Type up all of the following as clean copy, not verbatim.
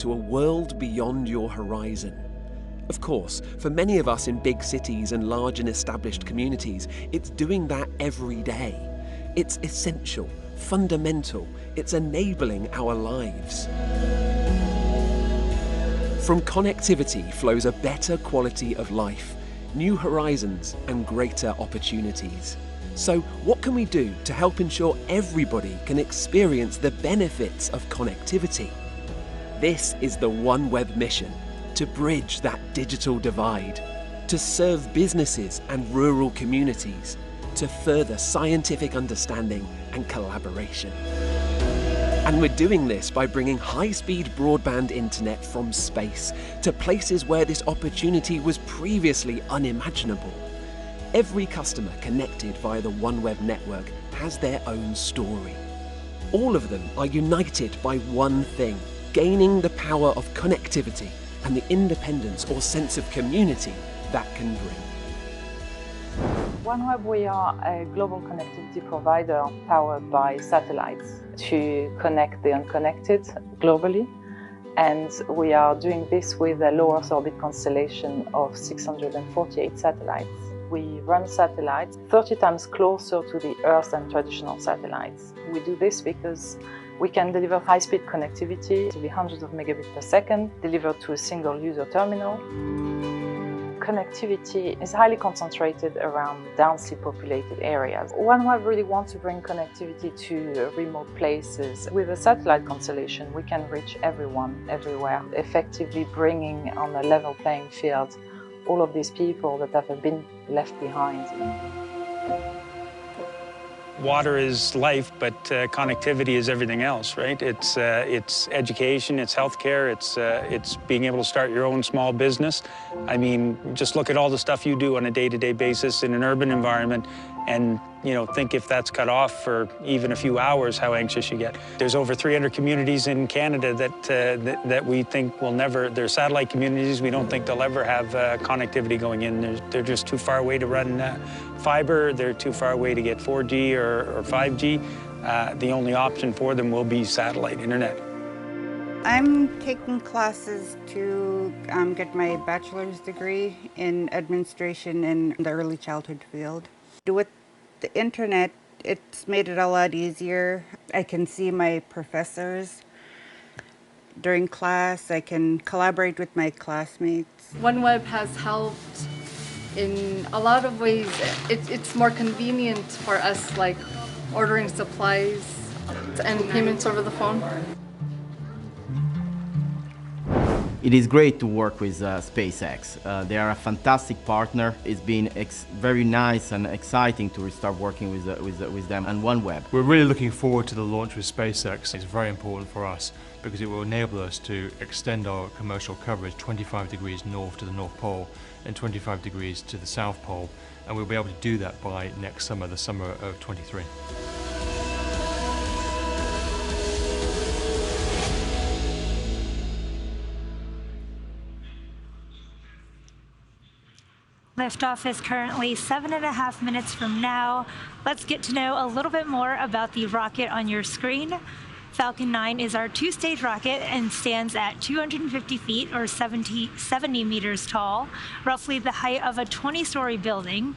to a world beyond your horizon. Of course, for many of us in big cities and large and established communities, it's doing that every day. It's essential, fundamental, it's enabling our lives. From connectivity flows a better quality of life, new horizons and greater opportunities. So what can we do to help ensure everybody can experience the benefits of connectivity? This is the OneWeb mission, to bridge that digital divide, to serve businesses and rural communities, to further scientific understanding and collaboration. And we're doing this by bringing high-speed broadband internet from space to places where this opportunity was previously unimaginable. Every customer connected via the OneWeb network has their own story. All of them are united by one thing: gaining the power of connectivity and the independence or sense of community that can bring. OneWeb, we are a global connectivity provider powered by satellites to connect the unconnected globally. And we are doing this with a low Earth orbit constellation of 648 satellites. We run satellites 30 times closer to the Earth than traditional satellites. We do this because we can deliver high-speed connectivity to the hundreds of megabits per second, delivered to a single user terminal. Connectivity is highly concentrated around densely populated areas. OneWeb really wants to bring connectivity to remote places. With a satellite constellation, we can reach everyone, everywhere, effectively bringing on a level playing field all of these people that have been left behind. Water is life, but connectivity is everything else, right? It's education, it's healthcare, it's being able to start your own small business. I mean, just look at all the stuff you do on a day-to-day basis in an urban environment, and think if that's cut off for even a few hours, how anxious you get. There's over 300 communities in Canada that we think will never. They're satellite communities. We don't think they'll ever have connectivity going in. They're just too far away to run fiber. They're too far away to get 4G or 5G. The only option for them will be satellite internet. I'm taking classes to get my bachelor's degree in administration in the early childhood field. With the internet, it's made it a lot easier. I can see my professors during class. I can collaborate with my classmates. OneWeb has helped in a lot of ways. It's more convenient for us, like ordering supplies and payments over the phone. It is great to work with SpaceX. They are a fantastic partner. It's been very nice and exciting to start working with them and OneWeb. We're really looking forward to the launch with SpaceX. It's very important for us because it will enable us to extend our commercial coverage 25 degrees north to the North Pole and 25 degrees to the South Pole. And we'll be able to do that by next summer, the summer of 23. Liftoff is currently 7.5 minutes from now. Let's get to know a little bit more about the rocket on your screen. Falcon 9 is our two-stage rocket and stands at 250 feet or 70 meters tall, roughly the height of a 20-story building.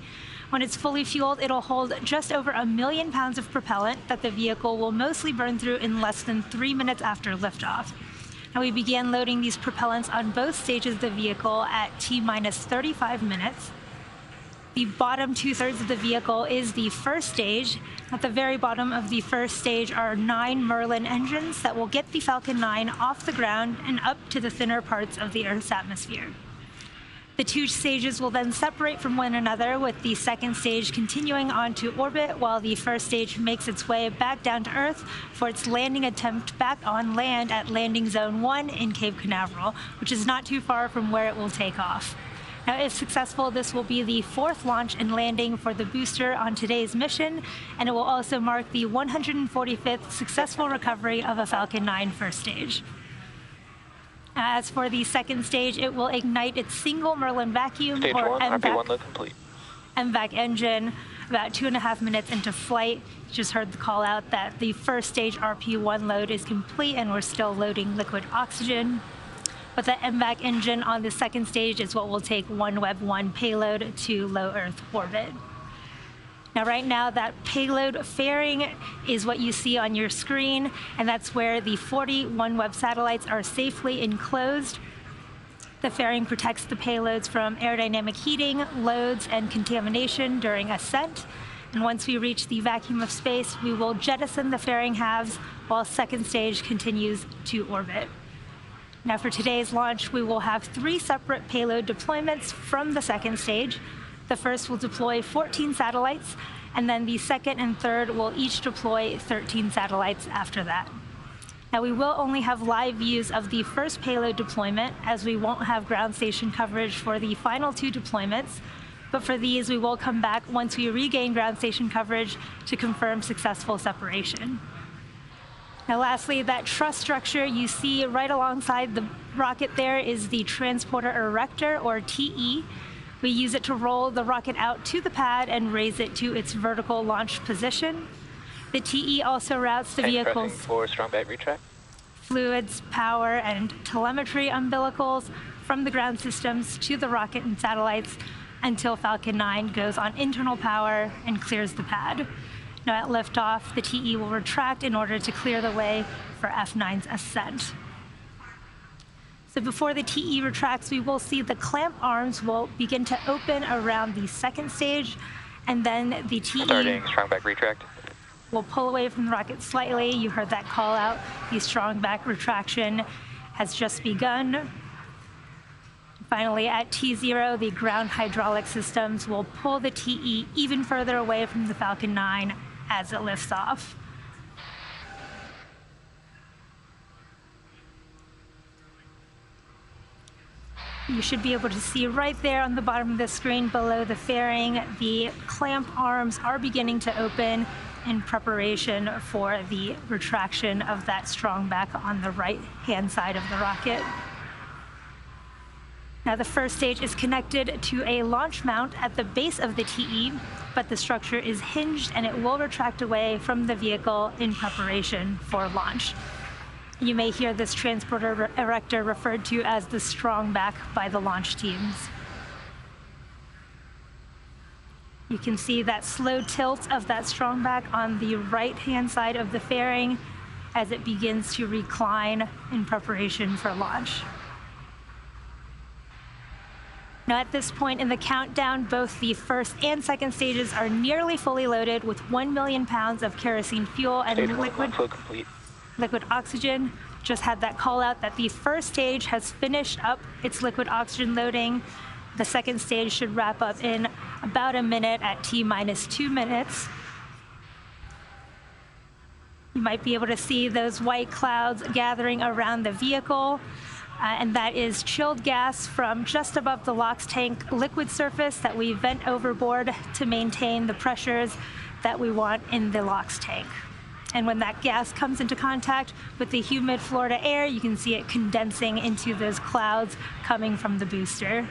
When it's fully fueled, it'll hold just over 1 million pounds of propellant that the vehicle will mostly burn through in less than 3 minutes after liftoff. Now, we began loading these propellants on both stages of the vehicle at T-minus 35 minutes. The bottom two-thirds of the vehicle is the first stage. At the very bottom of the first stage are 9 Merlin engines that will get the Falcon 9 off the ground and up to the thinner parts of the Earth's atmosphere. The two stages will then separate from one another, with the second stage continuing onto orbit while the first stage makes its way back down to Earth for its landing attempt back on land at Landing Zone 1 in Cape Canaveral, which is not too far from where it will take off. Now, if successful, this will be the 4th launch and landing for the booster on today's mission, and it will also mark the 145th successful recovery of a Falcon 9 first stage. As for the second stage, it will ignite its single Merlin vacuum or MVAC engine about 2.5 minutes into flight. You just heard the call out that the first stage RP1 load is complete and we're still loading liquid oxygen. But the MVAC engine on the second stage is what will take OneWeb 1 payload to low Earth orbit. Now, right now, that payload fairing is what you see on your screen, and that's where the 40 OneWeb satellites are safely enclosed. The fairing protects the payloads from aerodynamic heating, loads, and contamination during ascent. And once we reach the vacuum of space, we will jettison the fairing halves while second stage continues to orbit. Now, for today's launch, we will have 3 separate payload deployments from the second stage. The first will deploy 14 satellites, and then the second and third will each deploy 13 satellites after that. Now, we will only have live views of the first payload deployment, as we won't have ground station coverage for the final 2 deployments. But for these, we will come back once we regain ground station coverage to confirm successful separation. Now, lastly, that truss structure you see right alongside the rocket there is the transporter erector, or TE. We use it to roll the rocket out to the pad and raise it to its vertical launch position. The TE also routes the vehicle's for strong battery track, fluids, power, and telemetry umbilicals from the ground systems to the rocket and satellites until Falcon 9 goes on internal power and clears the pad. Now, at liftoff, the TE will retract in order to clear the way for F9's ascent. So before the TE retracts, we will see the clamp arms will begin to open around the second stage, and then the TE starting strong back retract will pull away from the rocket slightly. You heard that call out. The strong back retraction has just begun. Finally, at T0, the ground hydraulic systems will pull the TE even further away from the Falcon 9 as it lifts off. You should be able to see right there on the bottom of the screen below the fairing, the clamp arms are beginning to open in preparation for the retraction of that strong back on the right-hand side of the rocket. Now, the first stage is connected to a launch mount at the base of the TE, but the structure is hinged and it will retract away from the vehicle in preparation for launch. You may hear this transporter erector referred to as the strong back by the launch teams. You can see that slow tilt of that strong back on the right-hand side of the fairing as it begins to recline in preparation for launch. Now, at this point in the countdown, both the first and second stages are nearly fully loaded with 1 million pounds of kerosene fuel and liquid oxygen. Just had that call out that the first stage has finished up its liquid oxygen loading. The second stage should wrap up in about a minute at T-minus 2 minutes. You might be able to see those white clouds gathering around the vehicle. And that is chilled gas from just above the LOX tank liquid surface that we vent overboard to maintain the pressures that we want in the LOX tank. And when that gas comes into contact with the humid Florida air, you can see it condensing into those clouds coming from the booster.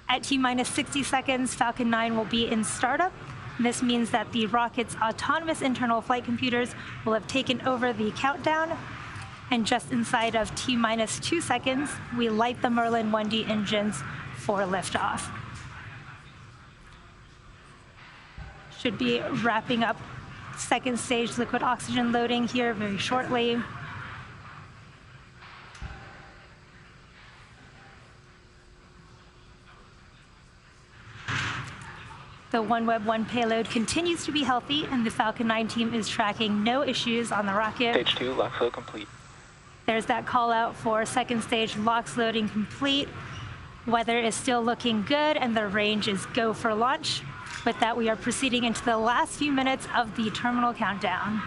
At T-minus 60 seconds, Falcon 9 will be in startup. This means that the rocket's autonomous internal flight computers will have taken over the countdown. And just inside of T-minus 2 seconds, we light the Merlin 1D engines for liftoff. Should be wrapping up second stage liquid oxygen loading here very shortly. The OneWeb 1 payload continues to be healthy, and the Falcon 9 team is tracking no issues on the rocket. Stage 2, LOX load complete. There's that call out for second stage LOX loading complete. Weather is still looking good, and the range is go for launch. With that, we are proceeding into the last few minutes of the terminal countdown.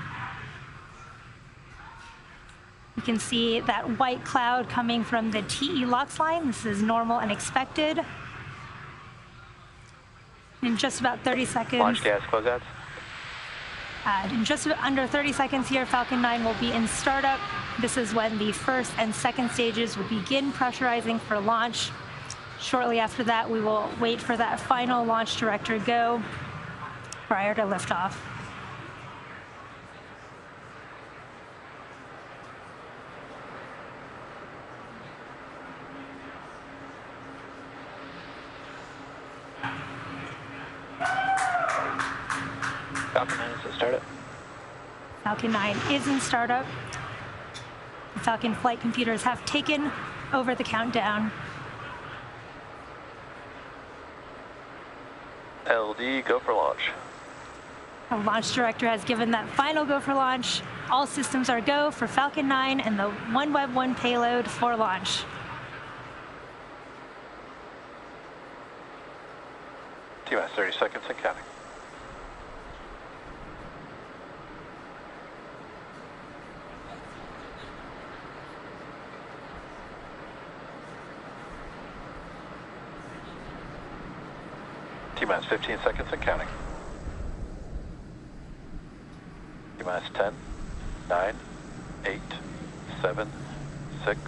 You can see that white cloud coming from the TE LOX line. This is normal and expected. In just about 30 seconds. Launch gas closeouts. In just under 30 seconds here, Falcon 9 will be in startup. This is when the first and second stages will begin pressurizing for launch. Shortly after that, we will wait for that final launch director go prior to liftoff. Falcon 9 is in startup. Falcon 9 is in startup. The Falcon flight computers have taken over the countdown. LD, go for launch. Our launch director has given that final go for launch. All systems are go for Falcon 9 and the OneWeb 1 payload for launch. T-minus 30 seconds and counting. T-minus 15 seconds and counting. T-minus 10, 9, 8, 7, 6,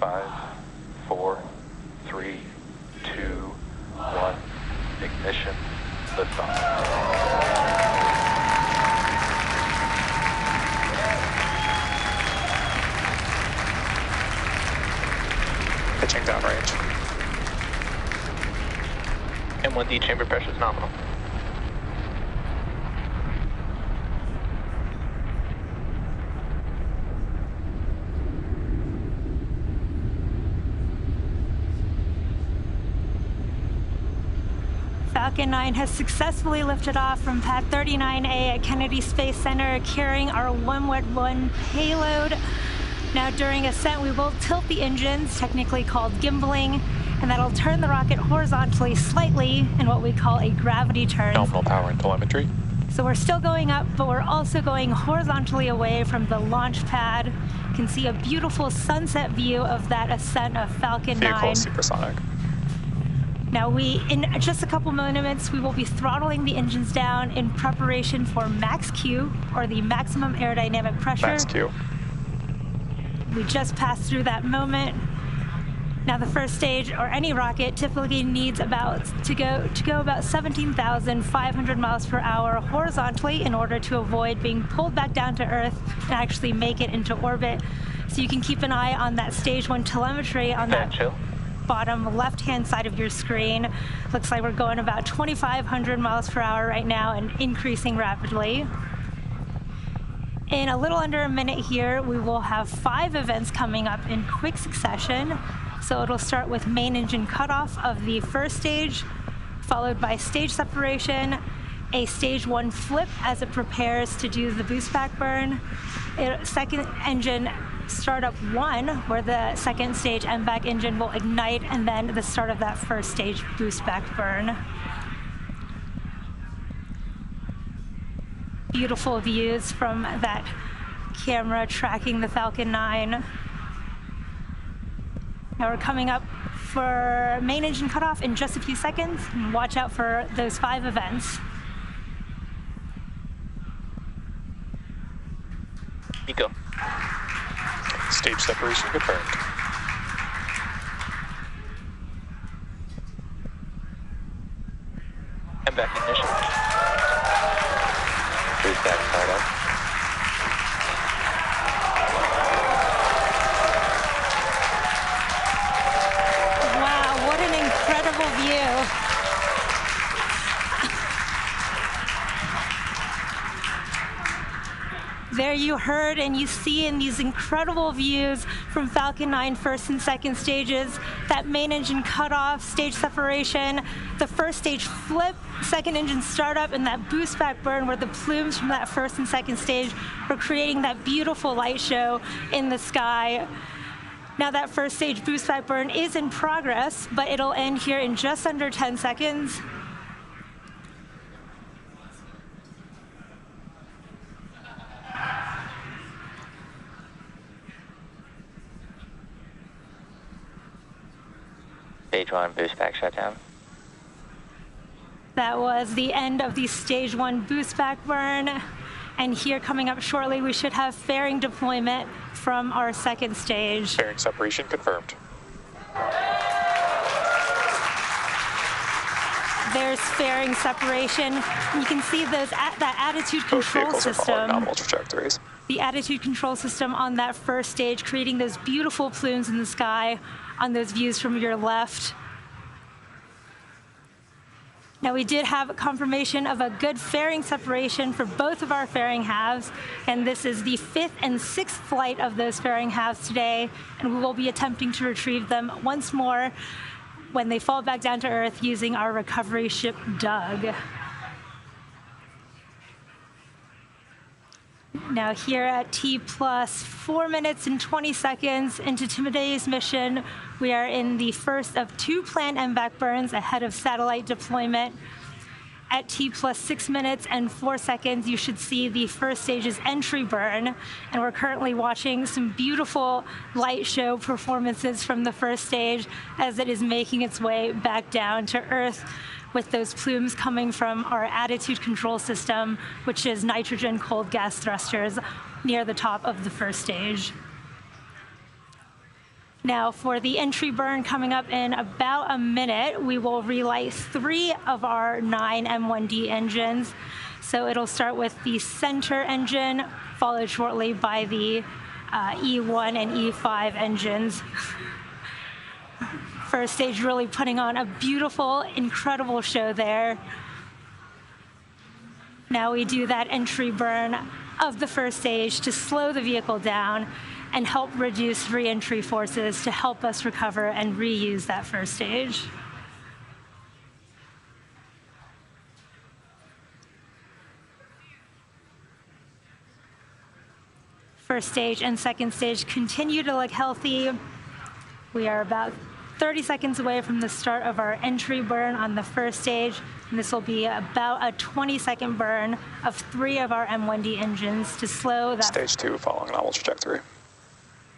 5, 4, 3, 2, 1. Ignition, liftoff. Pitching downrange. M1D chamber pressure is nominal. Falcon 9 has successfully lifted off from pad 39A at Kennedy Space Center, carrying our OneWeb 1 payload. Now during ascent, we will tilt the engines, technically called gimbaling, and that'll turn the rocket horizontally slightly in what we call a gravity turn. Nominal power and telemetry. So we're still going up, but we're also going horizontally away from the launch pad. You can see a beautiful sunset view of that ascent of Falcon 9. Vehicle supersonic. Now in just a couple minutes, we will be throttling the engines down in preparation for max Q, or the maximum aerodynamic pressure. Max Q. We just passed through that moment. Now the first stage, or any rocket, typically needs to go about 17,500 miles per hour horizontally in order to avoid being pulled back down to Earth and actually make it into orbit. So you can keep an eye on that stage 1 telemetry on that bottom left-hand side of your screen. Looks like we're going about 2,500 miles per hour right now and increasing rapidly. In a little under a minute here, we will have 5 events coming up in quick succession. So it'll start with main engine cutoff of the first stage, followed by stage separation, a stage 1 flip as it prepares to do the boost back burn, second engine startup 1, where the second stage MVAC engine will ignite, and then the start of that first stage boost back burn. Beautiful views from that camera tracking the Falcon 9. Now we're coming up for main engine cutoff in just a few seconds, and watch out for those 5 events. Nico. Stage separation confirmed. MVAC ignition. Boost back startup. Wow, what an incredible view. There you heard and you see in these incredible views from Falcon 9 first and second stages, that main engine cutoff, stage separation, the first stage flip, second engine startup, and that boost back burn where the plumes from that first and second stage were creating that beautiful light show in the sky. Now that first stage boost back burn is in progress, but it'll end here in just under 10 seconds. Stage 1 boost back shutdown. That was the end of the stage 1 boost back burn. And here coming up shortly, we should have fairing deployment from our second stage. Fairing separation confirmed. There's fairing separation. You can see that attitude Both control vehicles are following system. nominal trajectories. The attitude control system on that first stage, creating those beautiful plumes in the sky on those views from your left. Now, we did have confirmation of a good fairing separation for both of our fairing halves, and this is the 5th and 6th flight of those fairing halves today, and we will be attempting to retrieve them once more when they fall back down to Earth using our recovery ship, Doug. Now here at T plus 4 minutes and 20 seconds into today's mission, we are in the first of 2 planned MVAC burns ahead of satellite deployment. At T plus 6 minutes and 4 seconds, you should see the first stage's entry burn. And we're currently watching some beautiful light show performances from the first stage as it is making its way back down to Earth, with those plumes coming from our attitude control system, which is nitrogen cold gas thrusters near the top of the first stage. Now, for the entry burn coming up in about a minute, we will relight 3 of our 9 M1D engines. So it'll start with the center engine, followed shortly by the E1 and E5 engines. First stage really putting on a beautiful, incredible show there. Now we do that entry burn of the first stage to slow the vehicle down and help reduce re-entry forces to help us recover and reuse that first stage. First stage and second stage continue to look healthy. We are about 30 seconds away from the start of our entry burn on the first stage, and this will be about a 20-second burn of 3 of our M1D engines to slow that. Stage 2 following nominal trajectory.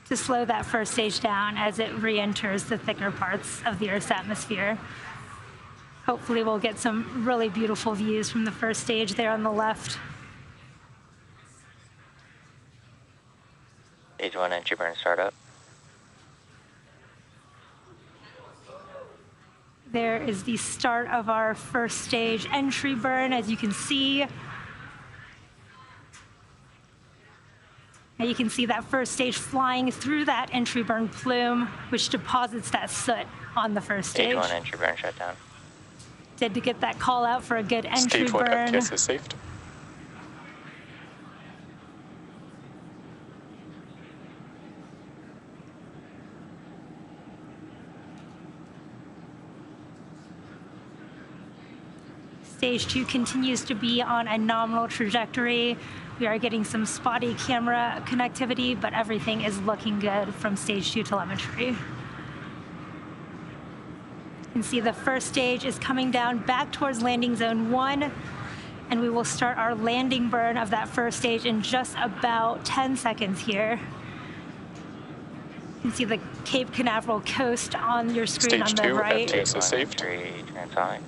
To slow that first stage down as it re-enters the thicker parts of the Earth's atmosphere. Hopefully we'll get some really beautiful views from the first stage there on the left. Stage 1 entry burn startup. There is the start of our first stage entry burn, as you can see. Now you can see that first stage flying through that entry burn plume, which deposits that soot on the first stage. Stage 1 entry burn shut down. Did to get that call out for a good entry Stage 1 burn. FTS is saved. Stage 2 continues to be on a nominal trajectory. We are getting some spotty camera connectivity, but everything is looking good from stage 2 telemetry. You can see the first stage is coming down back towards landing zone 1, and we will start our landing burn of that first stage in just about 10 seconds here. You can see the Cape Canaveral coast on your screen on the right. Stage 2 FTS is saved. Transonic.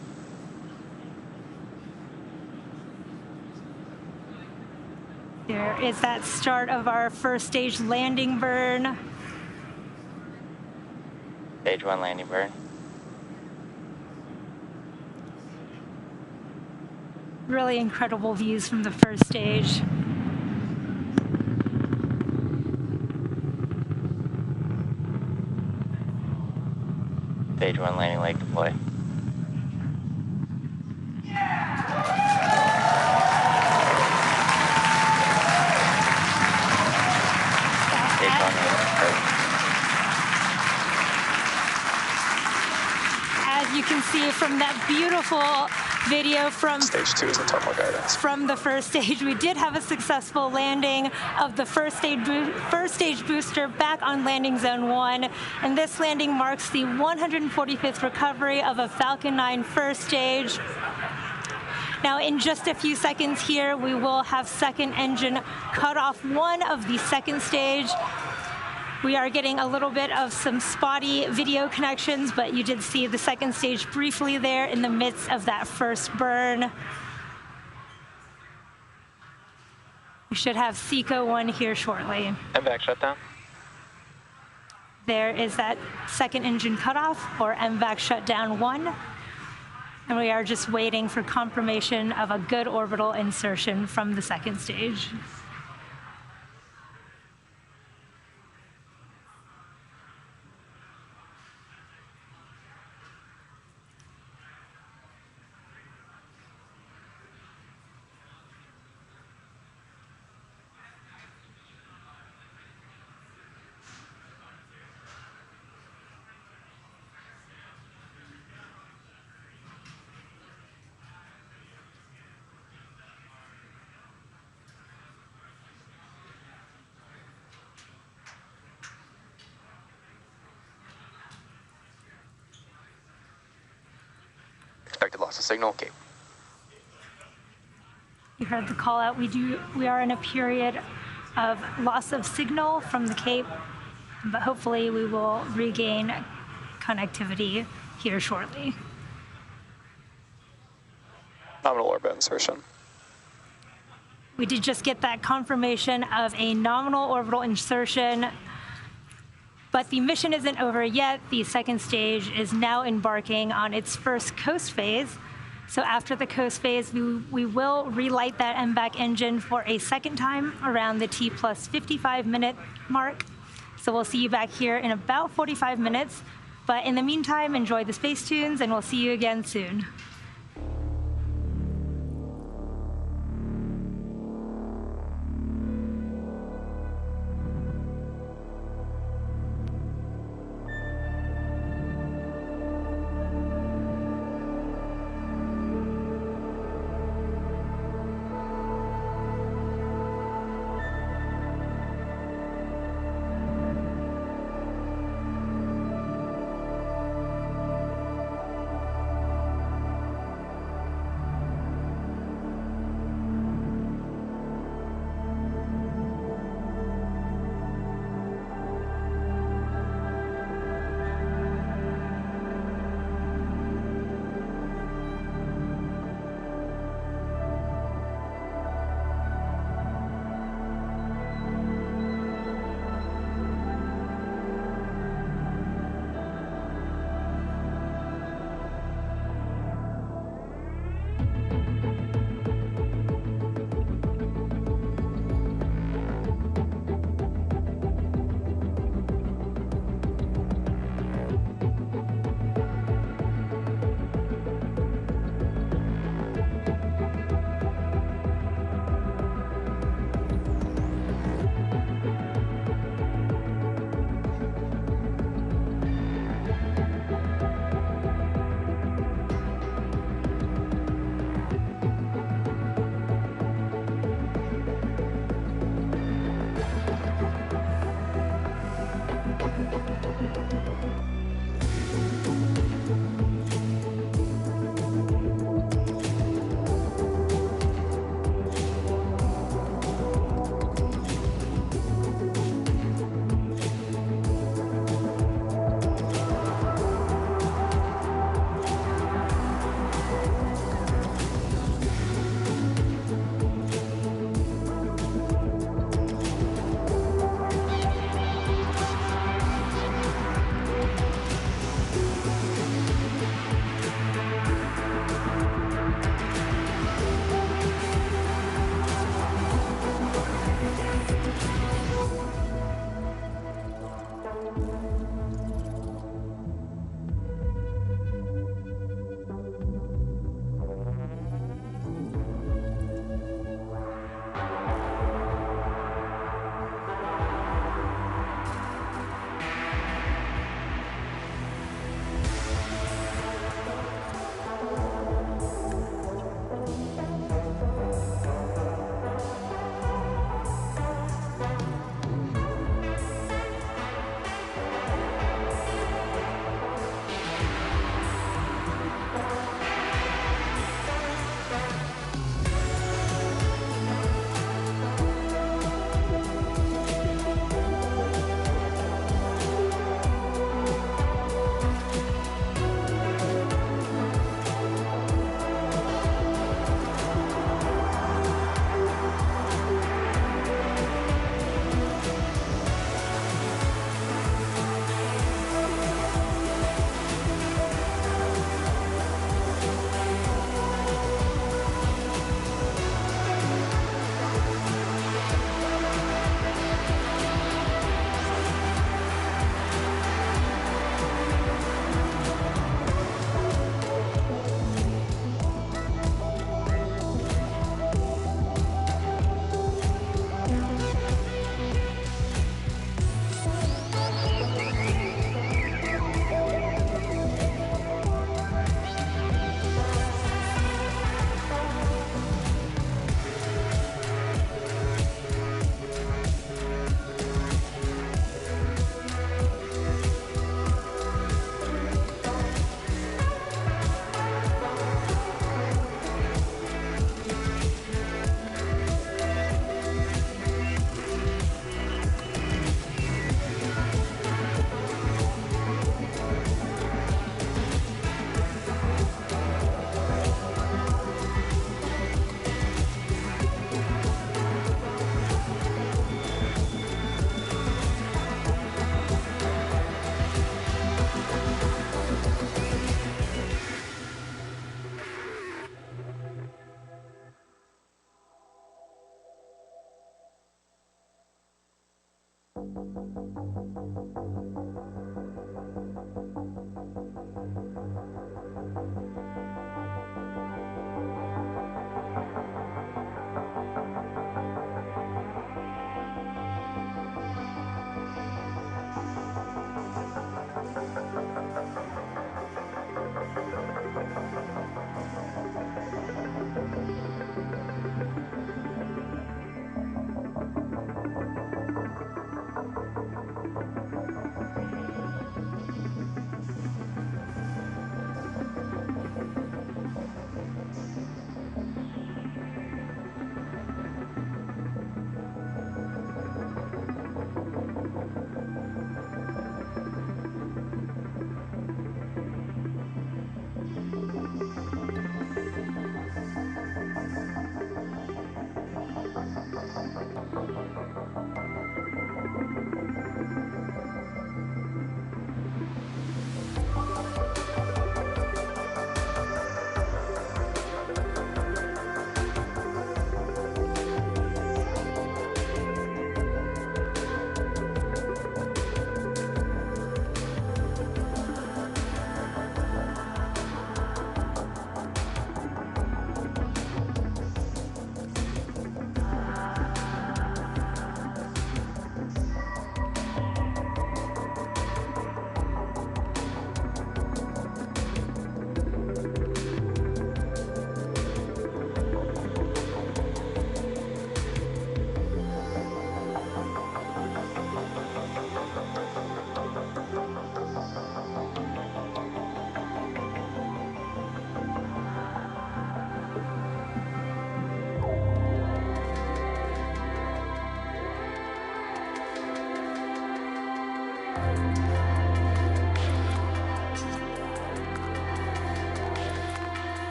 There is that start of our first stage landing burn. Stage 1 landing burn. Really incredible views from the first stage. Stage 1 landing leg deploy. As you can see from that beautiful video from Stage 2 is internal guidance. From the first stage, we did have a successful landing of the first stage booster back on landing zone 1, and this landing marks the 145th recovery of a Falcon 9 first stage. Now, in just a few seconds here, we will have second engine cut off 1 of the second stage. We are getting a little bit of some spotty video connections, but you did see the second stage briefly there in the midst of that first burn. We should have SECO 1 here shortly. MVAC shutdown. There is that second engine cutoff, or MVAC shutdown 1. And we are just waiting for confirmation of a good orbital insertion from the second stage. Expected loss of signal, Cape. You heard the call out. We are in a period of loss of signal from the Cape, but hopefully we will regain connectivity here shortly. Nominal orbit insertion. We did just get that confirmation of a nominal orbital insertion, but the mission isn't over yet. The second stage is now embarking on its first coast phase. So after the coast phase, we will relight that MVAC engine for a second time around the T plus 55-minute mark. So we'll see you back here in about 45 minutes. But in the meantime, enjoy the space tunes, and we'll see you again soon.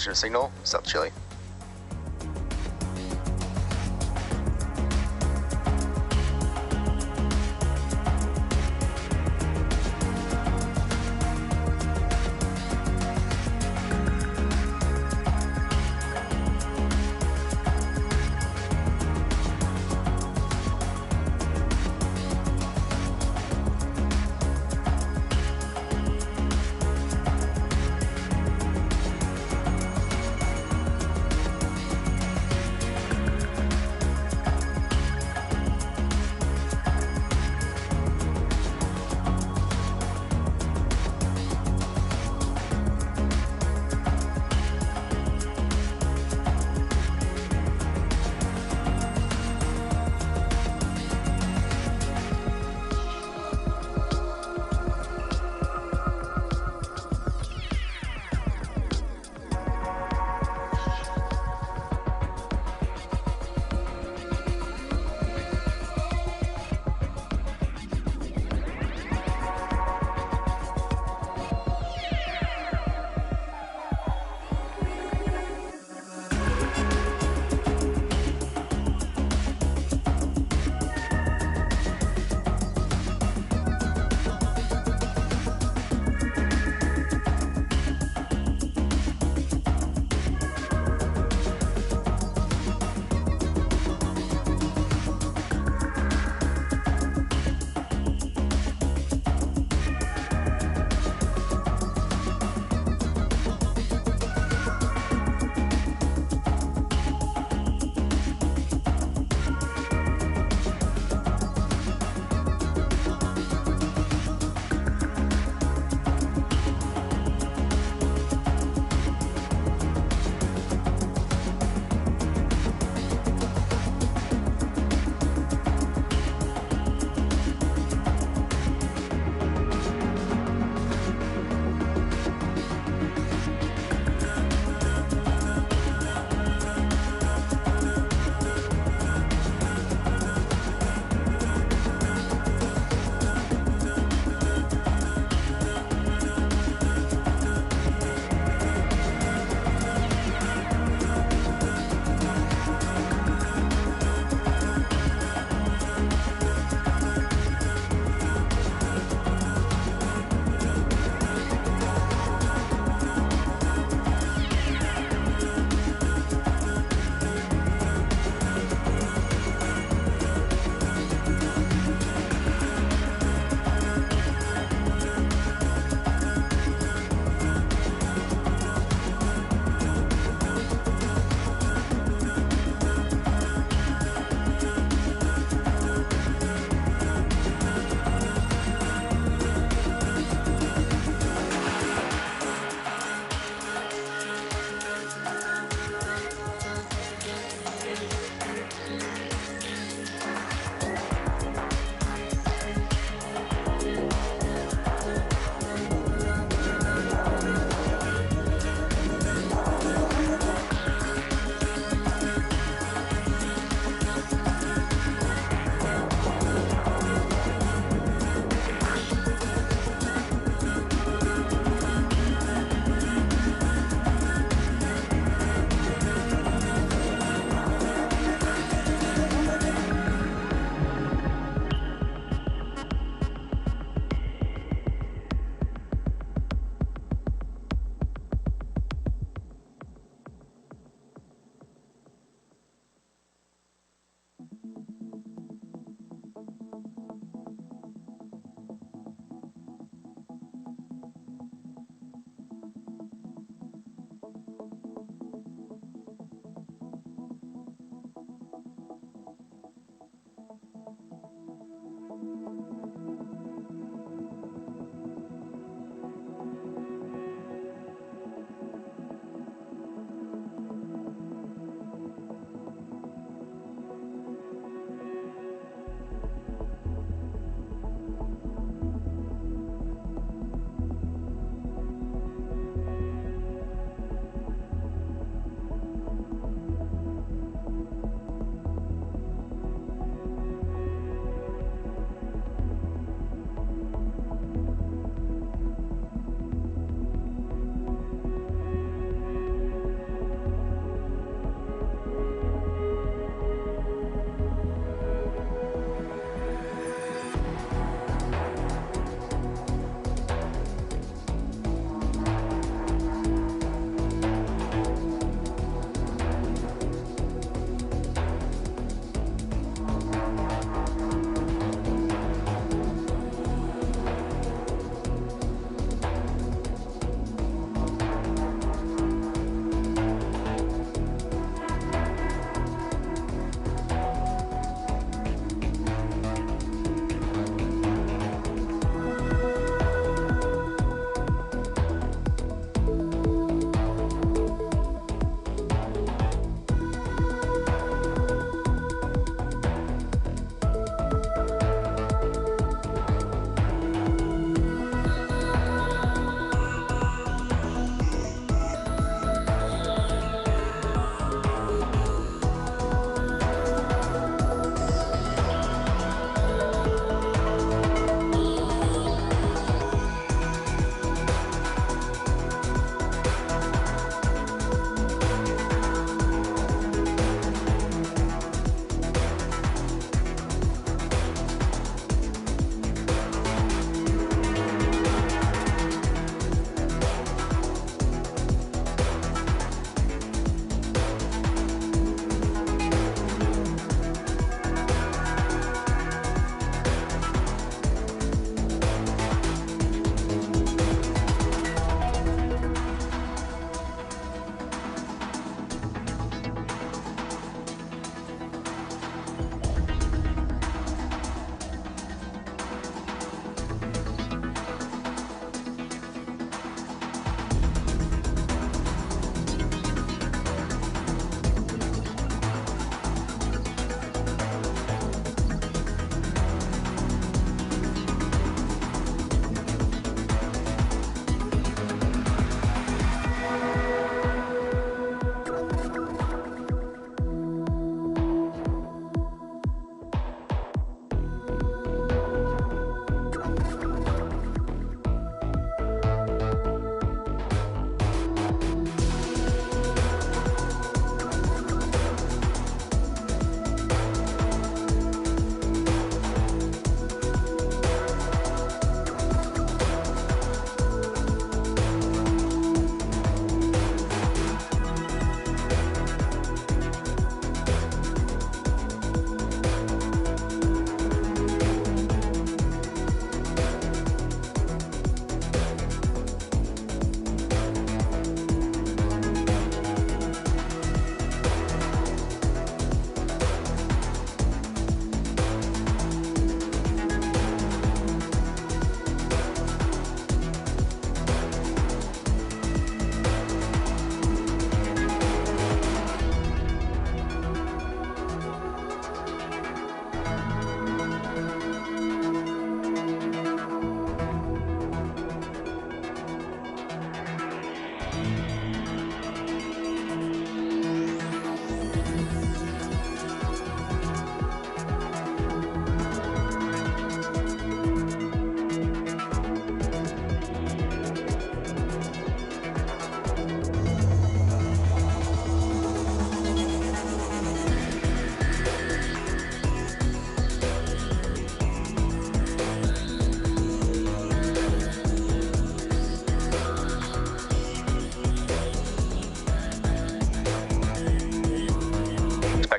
position of signal, South Chile.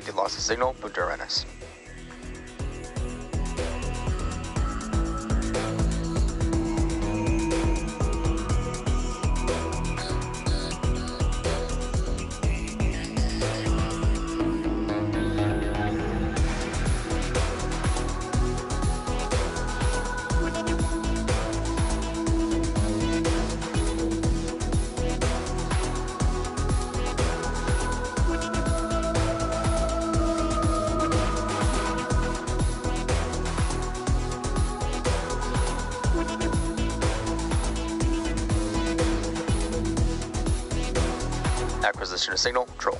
Detected loss of signal, Punta Arenas. Acquisition of signal, control.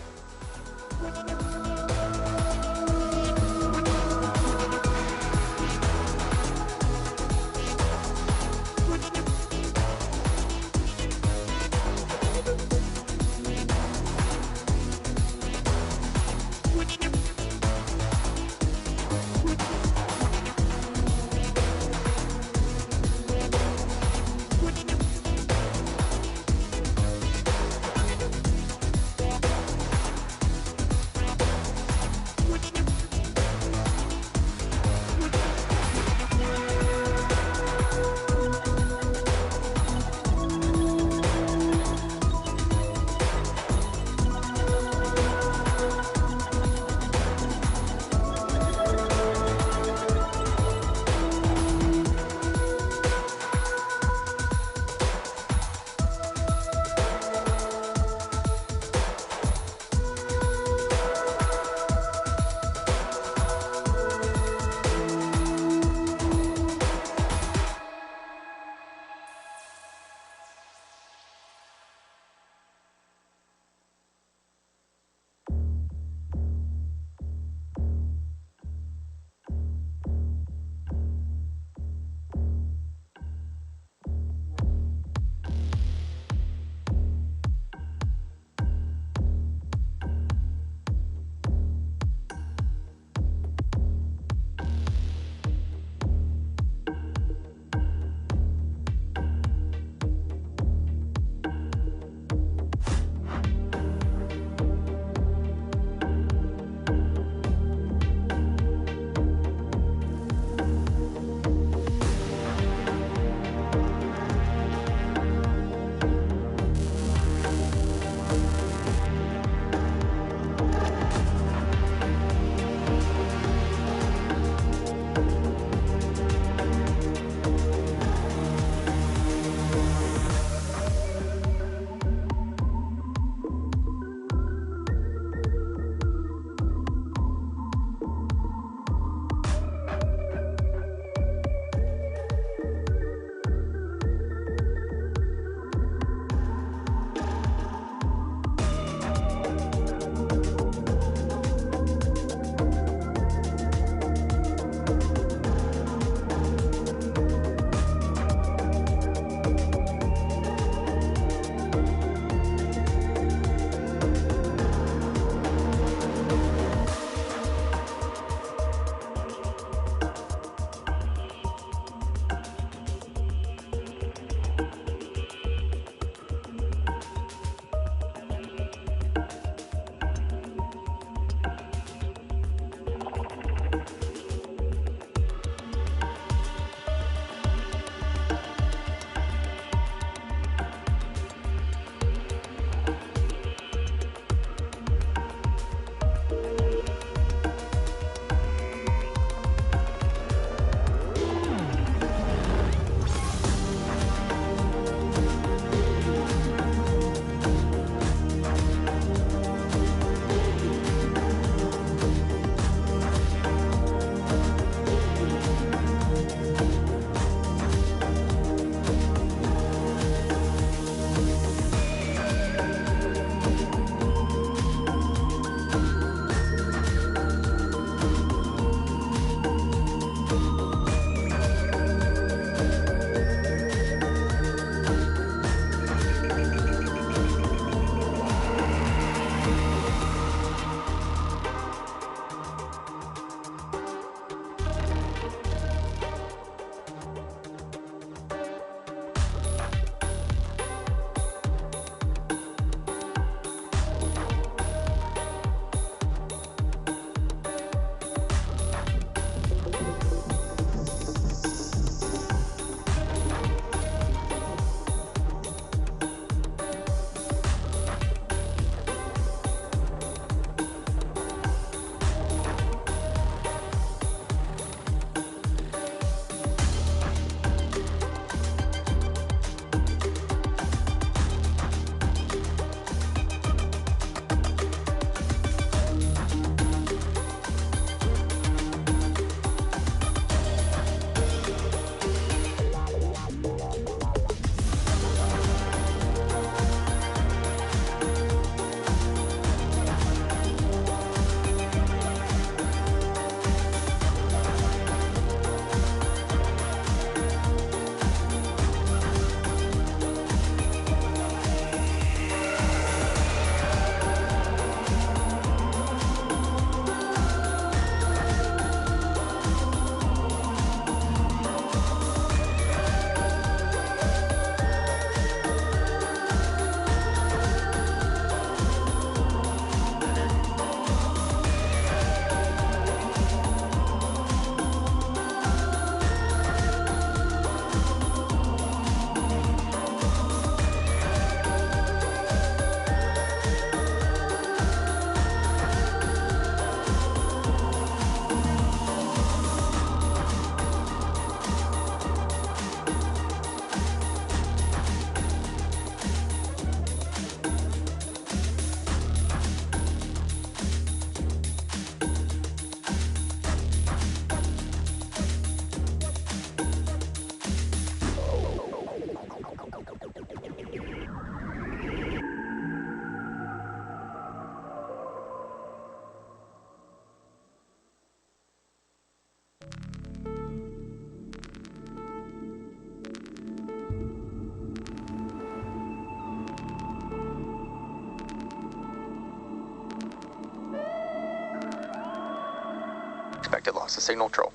Expected loss of signal, troll.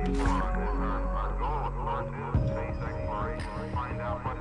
Our goal, of course, is space exploration to find out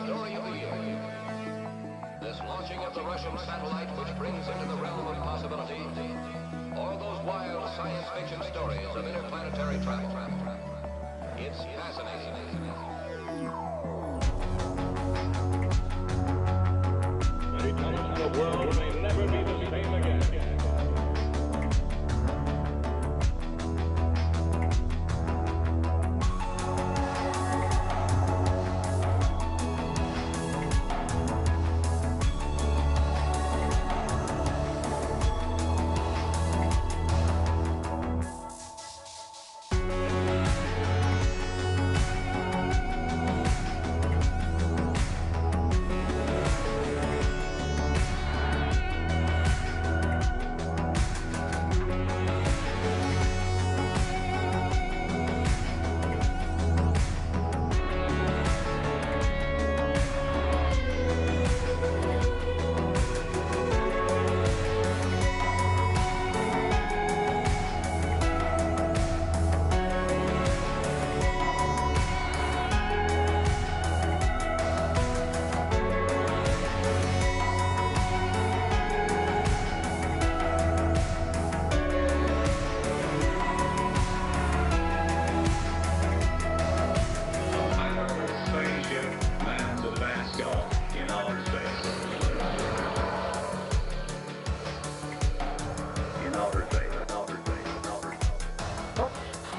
story of the year. This launching of the Russian satellite which brings into the realm of possibility all those wild science fiction stories of interplanetary travel. It's fascinating. The world may never be the same again.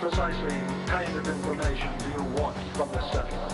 Precisely kind of information do you want from the satellite?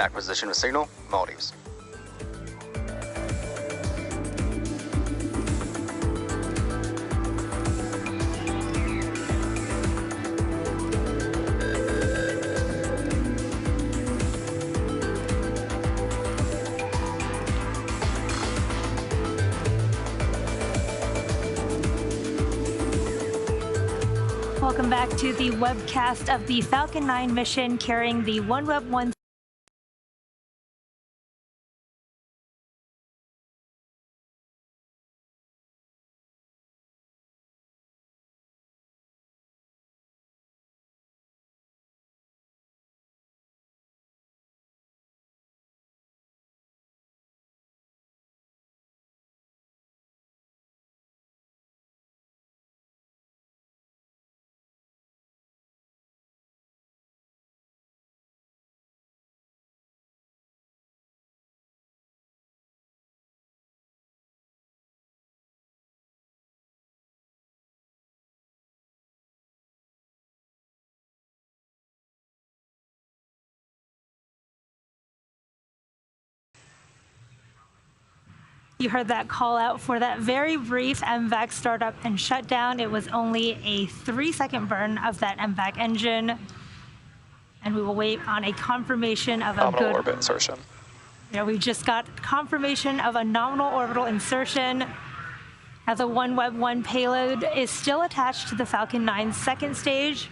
Acquisition of signal, Maldives. Welcome back to the webcast of the Falcon 9 mission carrying the OneWeb 1. You heard that call out for that very brief MVAC startup and shutdown. It was only a 3-second burn of that MVAC engine. And we will wait on a confirmation of a nominal good orbit insertion. We just got confirmation of a nominal orbital insertion. Now the OneWeb 1 payload is still attached to the Falcon 9's second stage.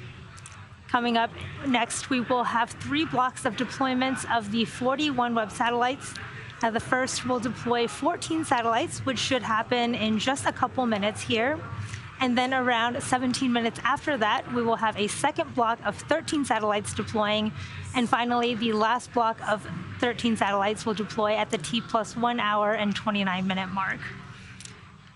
Coming up next, we will have 3 blocks of deployments of the 40 OneWeb satellites. Now the first will deploy 14 satellites, which should happen in just a couple minutes here. And then around 17 minutes after that, we will have a second block of 13 satellites deploying. And finally, the last block of 13 satellites will deploy at the T+1 hour and 29-minute mark.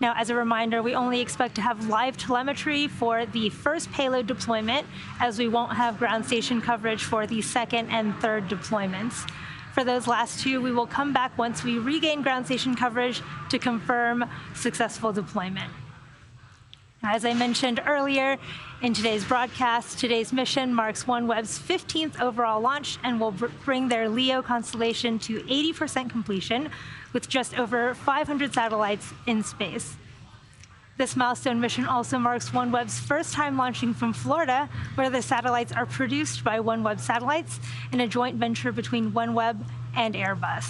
Now, as a reminder, we only expect to have live telemetry for the first payload deployment, as we won't have ground station coverage for the second and third deployments. For those last 2, we will come back once we regain ground station coverage to confirm successful deployment. As I mentioned earlier in today's broadcast, today's mission marks OneWeb's 15th overall launch and will bring their LEO constellation to 80% completion with just over 500 satellites in space. This milestone mission also marks OneWeb's first time launching from Florida, where the satellites are produced by OneWeb Satellites in a joint venture between OneWeb and Airbus.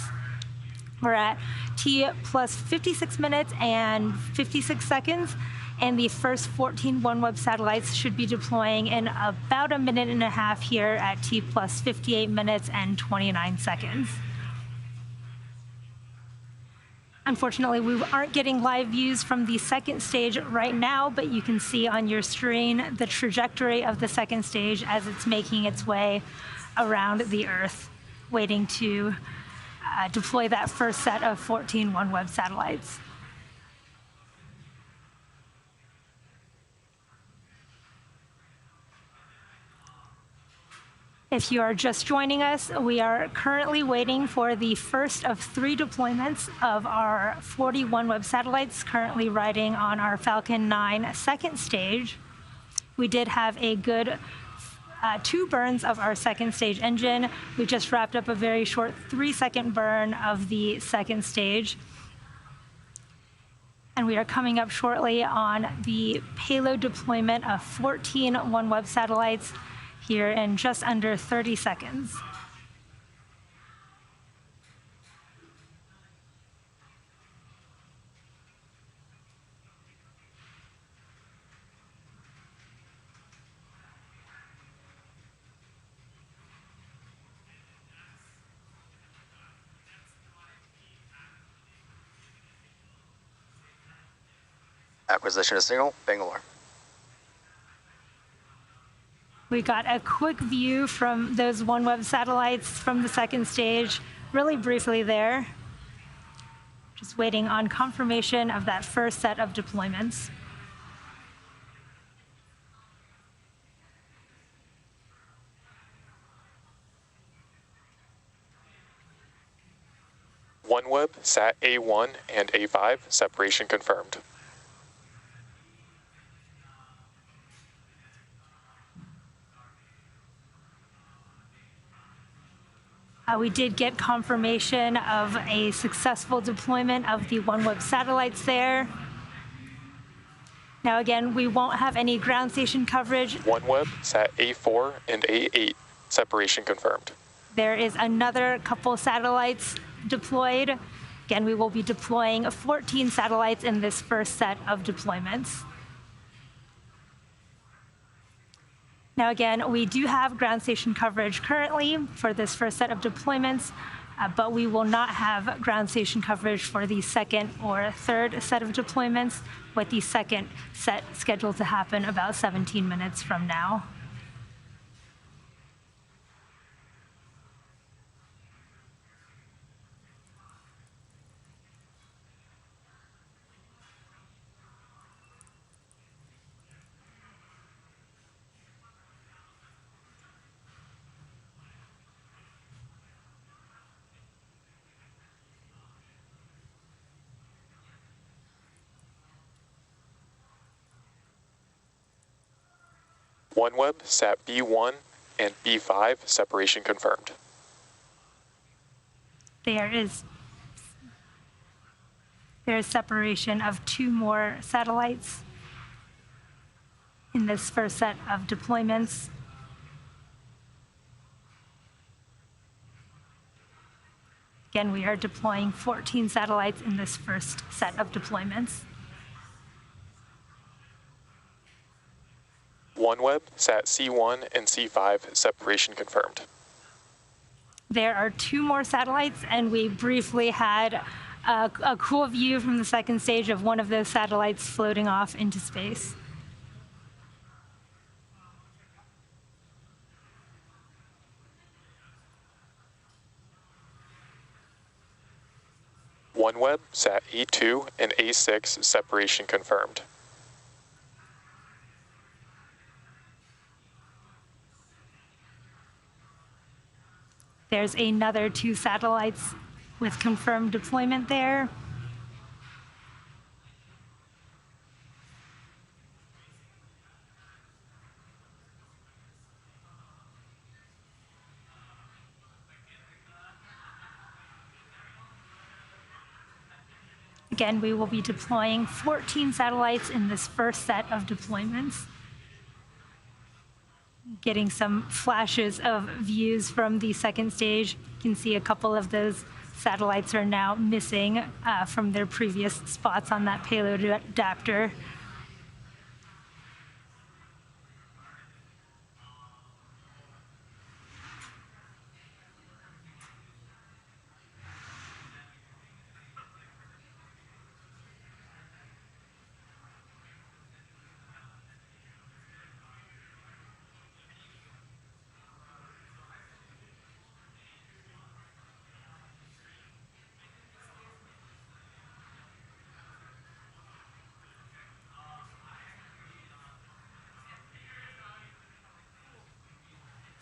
We're at T+56 minutes and 56 seconds, and the first 14 OneWeb satellites should be deploying in about a minute and a half here at T+58 minutes and 29 seconds. Unfortunately, we aren't getting live views from the second stage right now, but you can see on your screen the trajectory of the second stage as it's making its way around the Earth, waiting to deploy that first set of 14 OneWeb satellites. If you are just joining us, we are currently waiting for the first of 3 deployments of our 40 OneWeb satellites currently riding on our Falcon 9 second stage. We did have a good 2 burns of our second stage engine. We just wrapped up a very short 3-second burn of the second stage. And we are coming up shortly on the payload deployment of 14 OneWeb satellites here in just under 30 seconds. Acquisition of signal, Bangalore. We got a quick view from those OneWeb satellites from the second stage, really briefly there. Just waiting on confirmation of that first set of deployments. OneWeb, Sat A1 and A5, separation confirmed. We did get confirmation of a successful deployment of the OneWeb satellites there. Now again, we won't have any ground station coverage. OneWeb, sat A4 and A8, separation confirmed. There is another couple satellites deployed. Again, we will be deploying 14 satellites in this first set of deployments. Now again, we do have ground station coverage currently for this first set of deployments, but we will not have ground station coverage for the second or third set of deployments, with the second set scheduled to happen about 17 minutes from now. OneWeb, sat B1 and B5, separation confirmed. There is separation of 2 more satellites in this first set of deployments. Again, we are deploying 14 satellites in this first set of deployments. OneWeb, sat C1 and C5, separation confirmed. There are 2 more satellites, and we briefly had a cool view from the second stage of one of those satellites floating off into space. OneWeb, sat A2 and A6, separation confirmed. There's another 2 satellites with confirmed deployment there. Again, we will be deploying 14 satellites in this first set of deployments. Getting some flashes of views from the second stage. You can see a couple of those satellites are now missing from their previous spots on that payload adapter.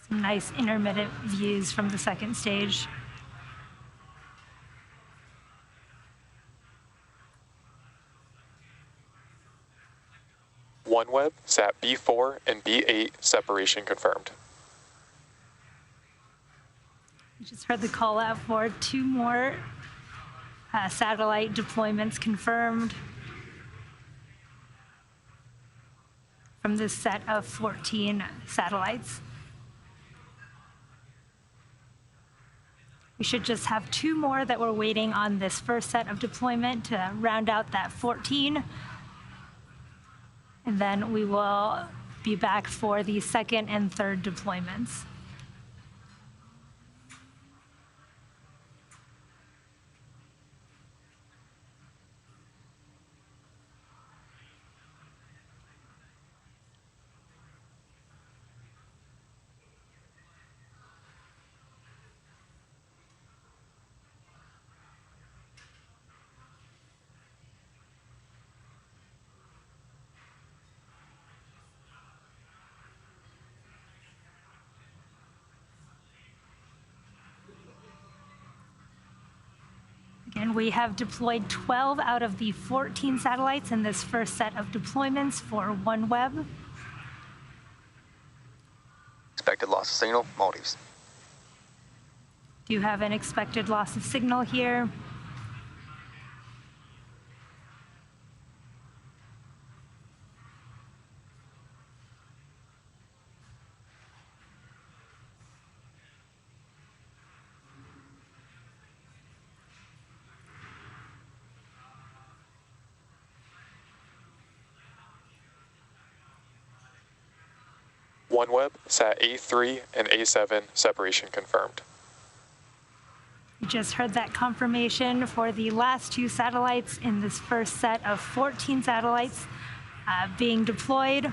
Some nice intermittent views from the second stage. OneWeb, sat B4 and B8, separation confirmed. We just heard the call out for 2 more satellite deployments confirmed from this set of 14 satellites. We should just have 2 more that we're waiting on this first set of deployment to round out that 14. And then we will be back for the second and third deployments. And we have deployed 12 out of the 14 satellites in this first set of deployments for OneWeb. Expected loss of signal, Maldives. Do have an expected loss of signal here. OneWeb, sat A3 and A7, separation confirmed. You just heard that confirmation for the last 2 satellites in this first set of 14 satellites being deployed.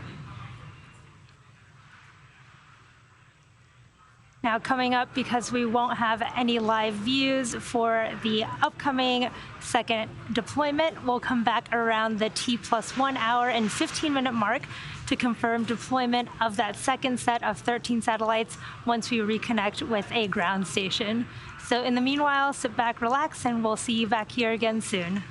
Now coming up, because we won't have any live views for the upcoming second deployment, we'll come back around the T+1 hour and 15-minute mark to confirm deployment of that second set of 13 satellites once we reconnect with a ground station. So in the meanwhile, sit back, relax, and we'll see you back here again soon.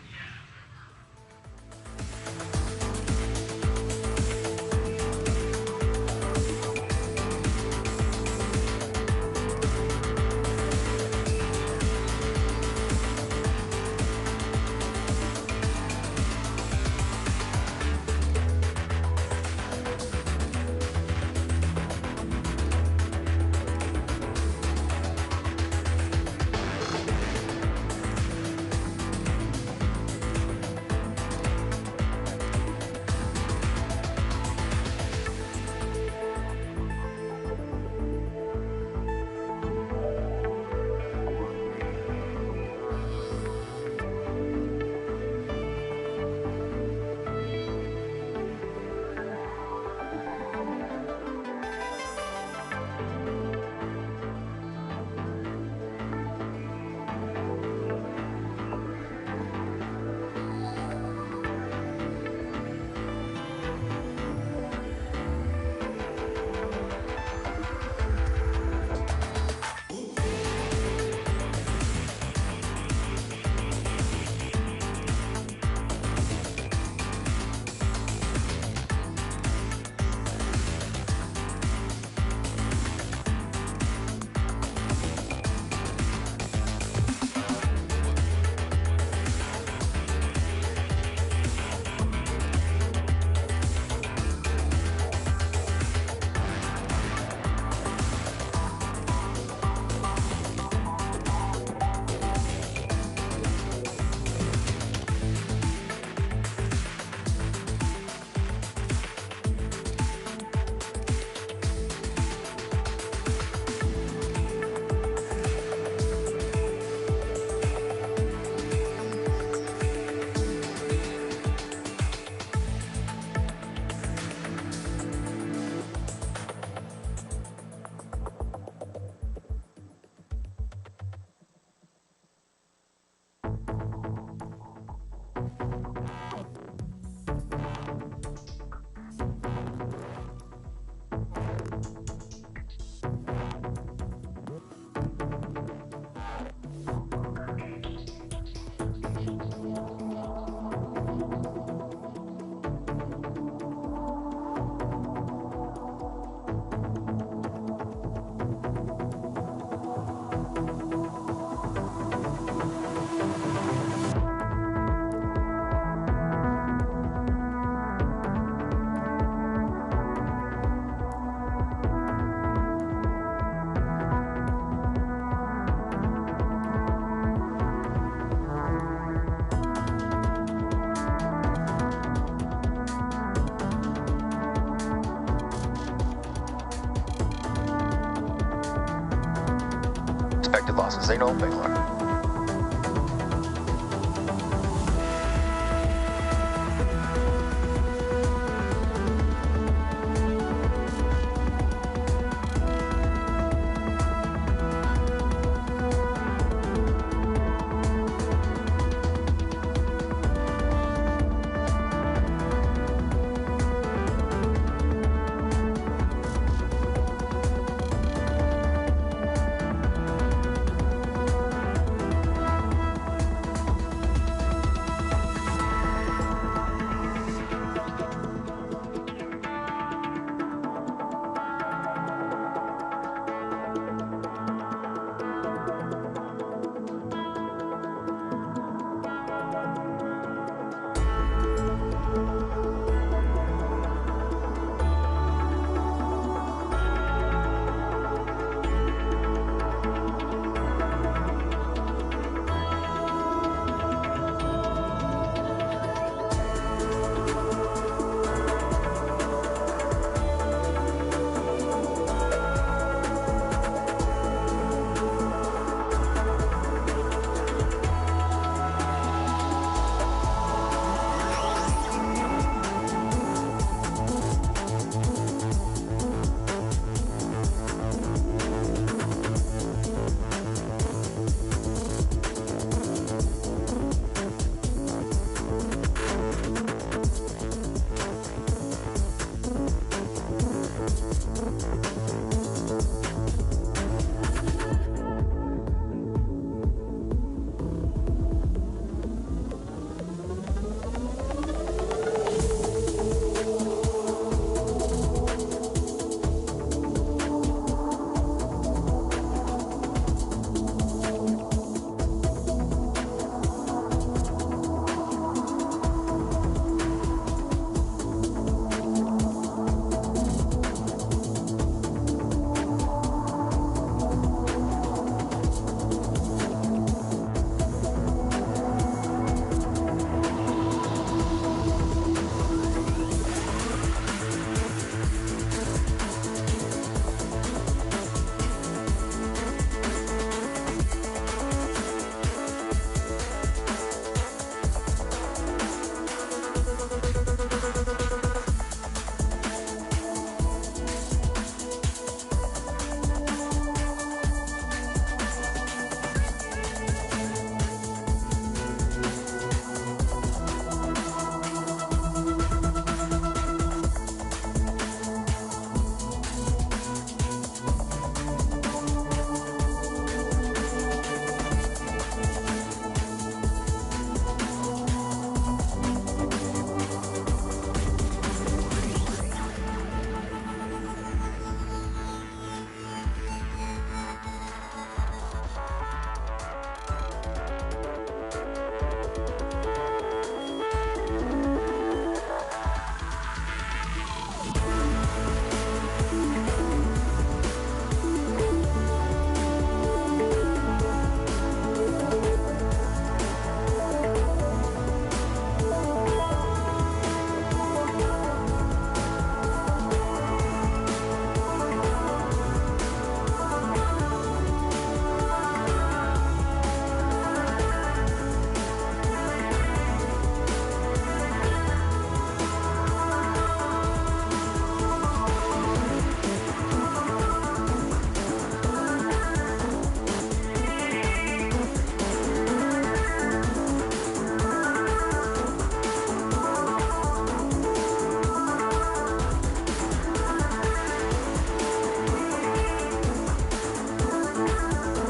Expected loss of signal, Bangalore.